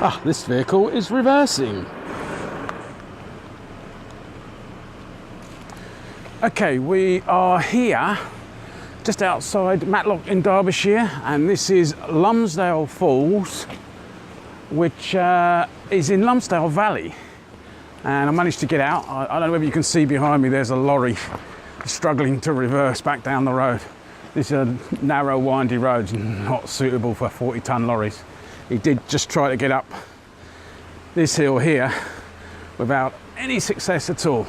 Ah, this vehicle is reversing. Okay, we are here just outside Matlock in Derbyshire, and this is Lumsdale Falls, which is in Lumsdale Valley. And I managed to get out. I don't know whether you can see behind me, there's a lorry struggling to reverse back down the road. This is a narrow, windy road, not suitable for 40-ton lorries. He did just try to get up this hill here without any success at all.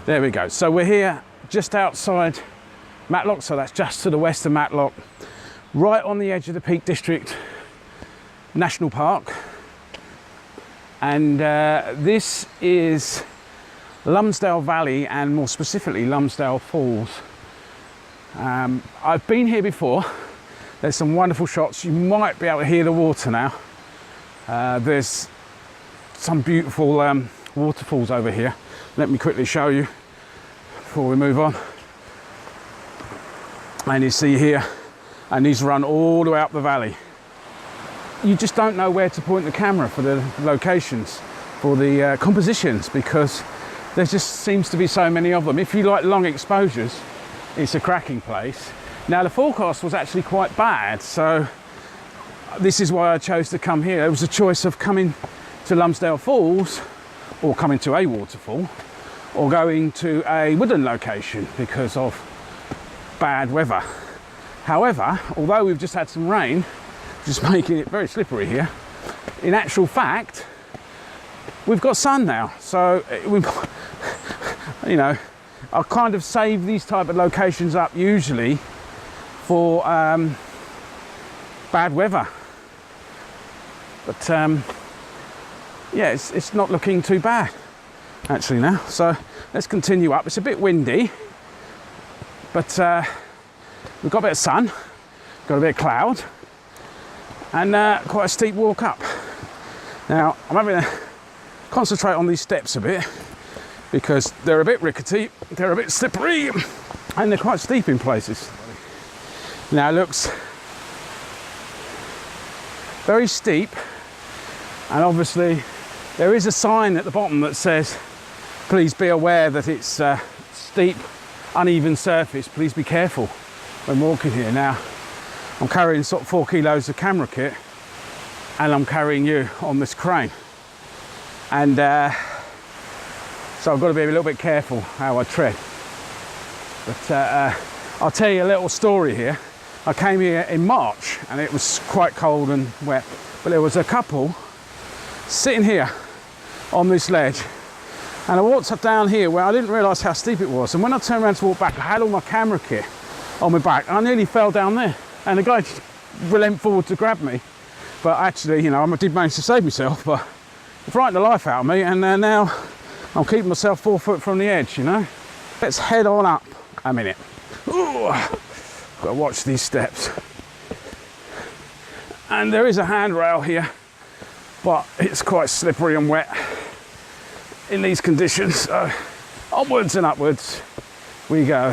There we go. So we're here just outside Matlock, so that's just to the west of Matlock, right on the edge of the Peak District National Park. And this is Lumsdale Valley, and more specifically Lumsdale Falls. I've been here before. There's some wonderful shots. You might be able to hear the water now. There's some beautiful waterfalls over here. Let me quickly show you before we move on. And you see here, and these run all the way up the valley. You just don't know where to point the camera for the locations, for the compositions, because there just seems to be so many of them. If you like long exposures, it's a cracking place. Now the forecast was actually quite bad, so this is why I chose to come here. It was a choice of coming to Lumsdale Falls, or coming to a waterfall, or going to a woodland location because of bad weather. However, although we've just had some rain, just making it very slippery here, in actual fact, we've got sun now. So, you know, I kind of save these type of locations up usually for bad weather. But yeah, it's not looking too bad actually now. So let's continue up. It's a bit windy, but we've got a bit of sun, got a bit of cloud, and quite a steep walk up. Now I'm having to concentrate on these steps a bit because they're a bit rickety, they're a bit slippery, and they're quite steep in places. Now it looks very steep, and obviously there is a sign at the bottom that says, please be aware that it's steep, uneven surface. Please be careful when walking here. Now, I'm carrying sort of 4 kilos of camera kit, and I'm carrying you on this crane. And so I've got to be a little bit careful how I tread. But I'll tell you a little story here. I came here in March and it was quite cold and wet, but there was a couple sitting here on this ledge, and I walked up down here where I didn't realise how steep it was, and when I turned around to walk back, I had all my camera kit on my back and I nearly fell down there, and the guy just leant forward to grab me, but actually, you know, I did manage to save myself, but it frightened the life out of me, and now I'm keeping myself 4 foot from the edge, you know. Let's head on up a minute. Ooh, got to watch these steps, and there is a handrail here, but it's quite slippery and wet in these conditions, so onwards and upwards we go.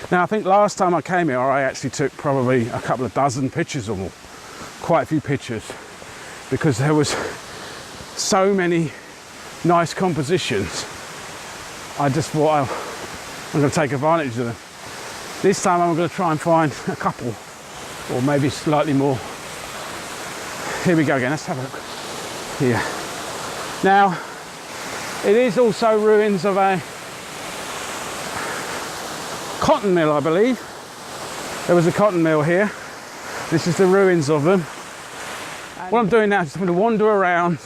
Now I think last time I came here I actually took probably a couple of dozen pictures, or more, quite a few pictures, because there was so many nice compositions. I just thought I'm going to take advantage of them. This time I'm going to try and find a couple, or maybe slightly more. Here we go again, let's have a look here. Now, it is also ruins of a cotton mill, I believe. There was a cotton mill here. This is the ruins of them. And what I'm doing now is I'm going to wander around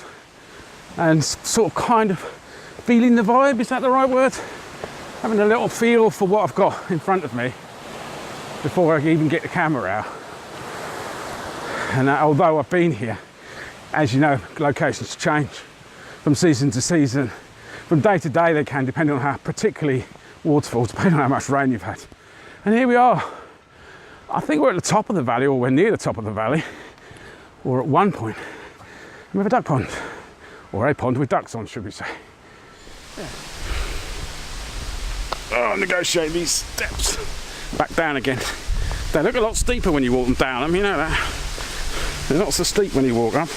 and sort of kind of feeling the vibe, is that the right word? Having a little feel for what I've got in front of me. before I even get the camera out. And although I've been here, as you know, locations change from season to season. From day to day they can, depending on how, particularly waterfalls, depending on how much rain you've had. And here we are. I think we're at the top of the valley, or we're near the top of the valley, or at one point we have a duck pond, or a pond with ducks on, should we say. Yeah. Oh, negotiate these steps. Back down again. They look a lot steeper when you walk them down. I mean, you know that. They're not so steep when you walk up.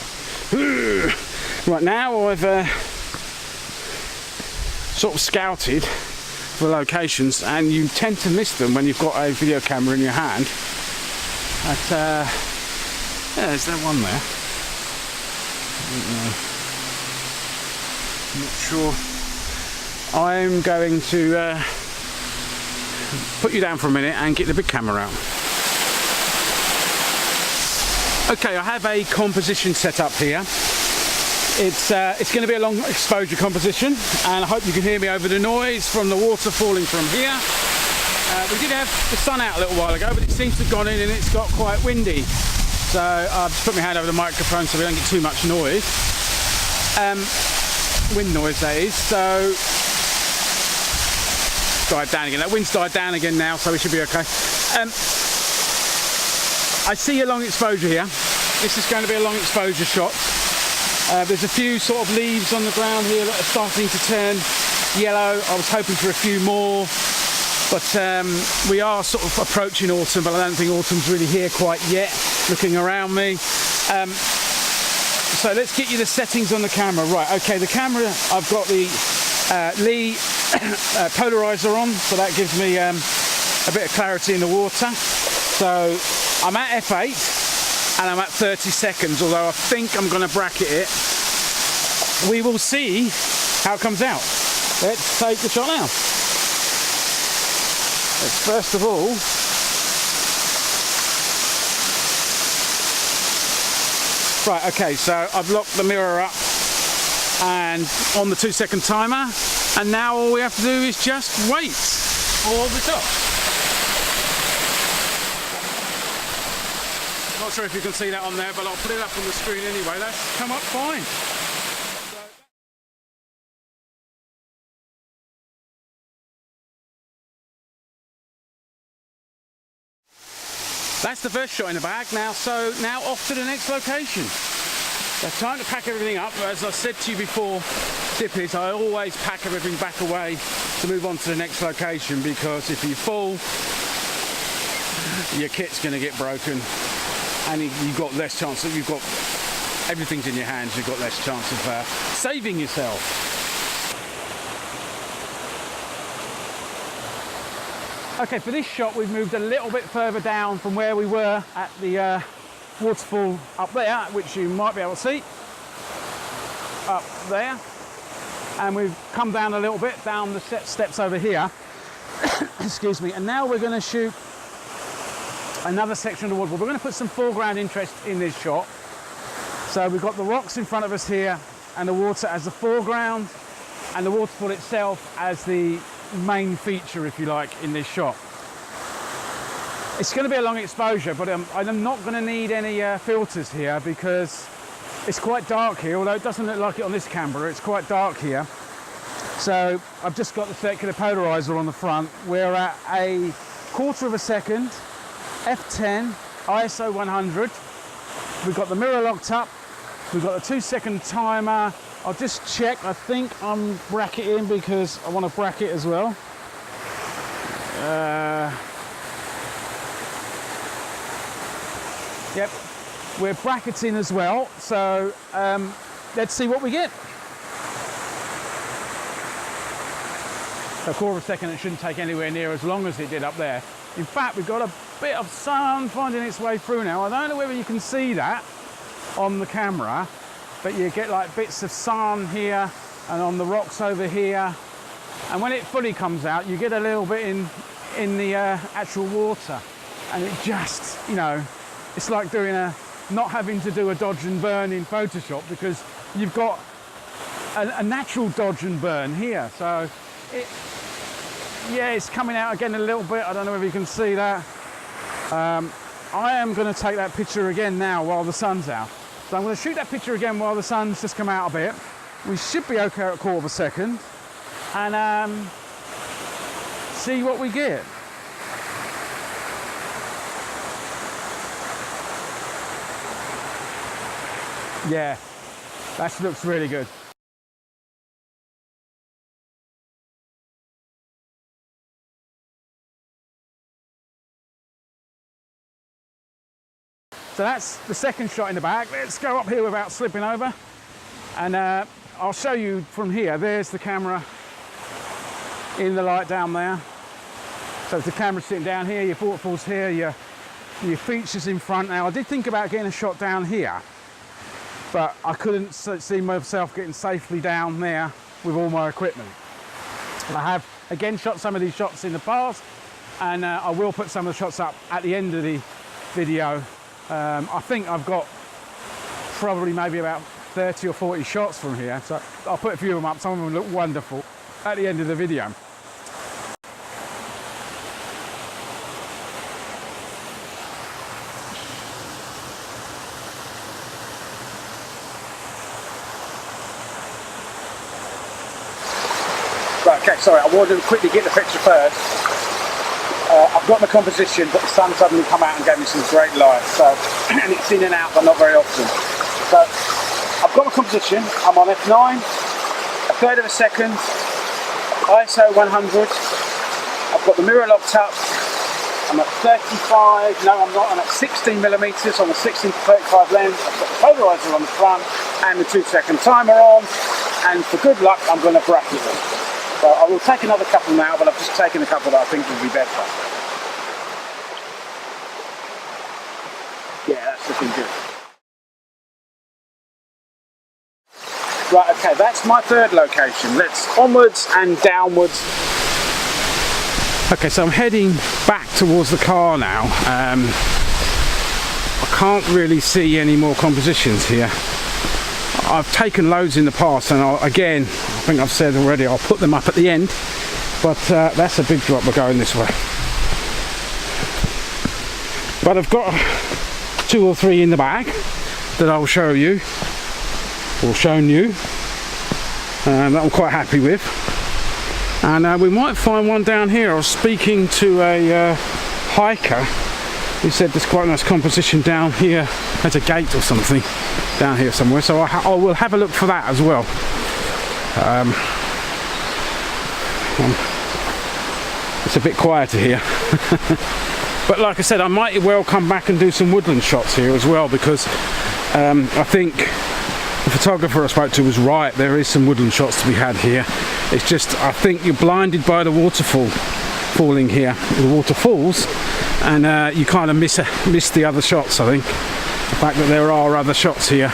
Right, now I've sort of scouted for locations, and you tend to miss them when you've got a video camera in your hand. But, yeah, there's that one there. I'm not sure. I'm going to put you down for a minute and get the big camera out. Okay, I have a composition set up here. It's going to be a long exposure composition, and I hope you can hear me over the noise from the water falling from here. We did have the sun out a little while ago, but it seems to have gone in and it's got quite windy. So I've just put my hand over the microphone so we don't get too much noise. Wind noise, that is. So died down again. That wind's died down again now, so we should be okay. I see a long exposure here. This is going to be a long exposure shot. There's a few sort of leaves on the ground here that are starting to turn yellow. I was hoping for a few more, but we are sort of approaching autumn, but I don't think autumn's really here quite yet, looking around me. So let's get you the settings on the camera. Right, okay, the camera, I've got the Lee polarizer on, so that gives me a bit of clarity in the water. So I'm at f8 and I'm at 30 seconds, although I think I'm going to bracket it. We will see how it comes out. Let's take the shot now. Let's first of all right, okay, so I've locked the mirror up and on the 2-second timer, and now all we have to do is just wait for the shot. Not sure if you can see that on there, but I'll put it up on the screen anyway. That's come up fine. That's the first shot in the bag now, so now off to the next location. It's time to pack everything up. As I said to you before, tip is I always pack everything back away to move on to the next location, because if you fall, your kit's going to get broken, and you've got less chance that you've got everything's in your hands. You've got less chance of saving yourself. Okay, for this shot we've moved a little bit further down from where we were at the waterfall up there, which you might be able to see up there, and we've come down a little bit down the steps over here. Excuse me. And now we're going to shoot another section of the waterfall. We're going to put some foreground interest in this shot. So we've got the rocks in front of us here and the water as the foreground, and the waterfall itself as the main feature, if you like, in this shot. It's going to be a long exposure, but I'm not going to need any filters here, because it's quite dark here, although it doesn't look like it on this camera. It's quite dark here. So I've just got the circular polarizer on the front. We're at a 1/4 of a second, f10, ISO 100. We've got the mirror locked up. We've got a 2-second timer. I'll just check. I think I'm bracketing because I want to bracket as well. Yep, we're bracketing as well. So let's see what we get. A 1/4 of a second, it shouldn't take anywhere near as long as it did up there. In fact, we've got a bit of sun finding its way through now. I don't know whether you can see that on the camera, but you get like bits of sun here and on the rocks over here. And when it fully comes out, you get a little bit in the actual water. And it just, you know, it's like doing not having to do a dodge and burn in Photoshop, because you've got a natural dodge and burn here. So yeah, it's coming out again a little bit. I don't know if you can see that. I am going to take that picture again now while the sun's out. So I'm going to shoot that picture again while the sun's just come out a bit. We should be okay at a quarter of a second, and see what we get. Yeah, that looks really good. So that's the second shot in the back. Let's go up here without slipping over, and I'll show you from here. There's the camera in the light down there. So if the camera's sitting down here, your waterfall's here, your features in front. Now I did think about getting a shot down here, but I couldn't see myself getting safely down there with all my equipment. I have again shot some of these shots in the past, and I will put some of the shots up at the end of the video. I think I've got probably maybe about 30 or 40 shots from here, so I'll put a few of them up. Some of them look wonderful at the end of the video. Right, okay, sorry, I wanted to quickly get the picture first. I've got my composition, but the sun suddenly come out and gave me some great light. So, and it's in and out, but not very often. So, I've got my composition. I'm on f9, a third of a second, ISO 100. I've got the mirror locked up. I'm at 35. No, I'm not. I'm at 16 millimeters on the 16 to 35 lens. I've got the polarizer on the front and the 2-second timer on. And for good luck, I'm going to bracket them. So I will take another couple now, but I've just taken a couple that I think would be better. Yeah, that's looking good. Right, okay, that's my third location. Let's onwards and downwards. Okay, so I'm heading back towards the car now. I can't really see any more compositions here. I've taken loads in the past, and again, I think I've said already, I'll put them up at the end, but that's a big drop. We're going this way. But I've got 2 or 3 in the bag that I'll show you, or shown you, that I'm quite happy with. And we might find one down here. I was speaking to a hiker who said there's quite a nice composition down here at a gate or something down here somewhere, so I will have a look for that as well. It's a bit quieter here. But like I said, I might well come back and do some woodland shots here as well, because I think the photographer I spoke to was right. There is some woodland shots to be had here. It's just, I think you're blinded by the waterfall falling here, the waterfalls, and you kind of miss the other shots. I think the fact that there are other shots here,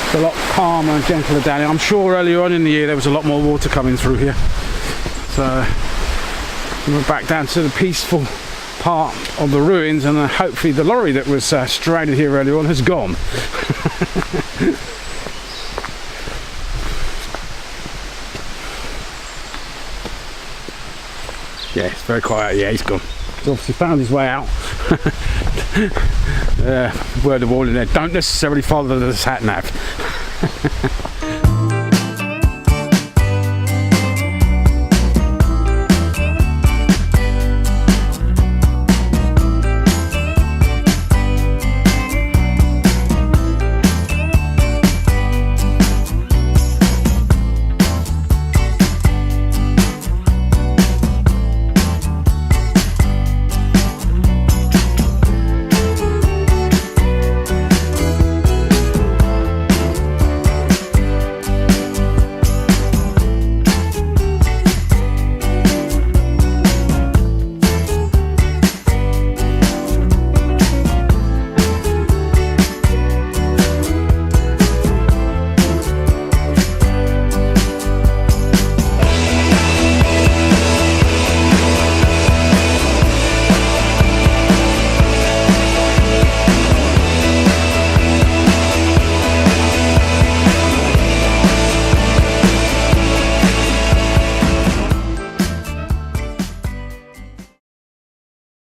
it's a lot calmer and gentler down here. I'm sure earlier on in the year there was a lot more water coming through here, so we're back down to the peaceful part of the ruins, and hopefully the lorry that was stranded here earlier on has gone. Yeah, it's very quiet. Yeah, he's gone. He's obviously found his way out. Word of warning there, don't necessarily follow the sat nav.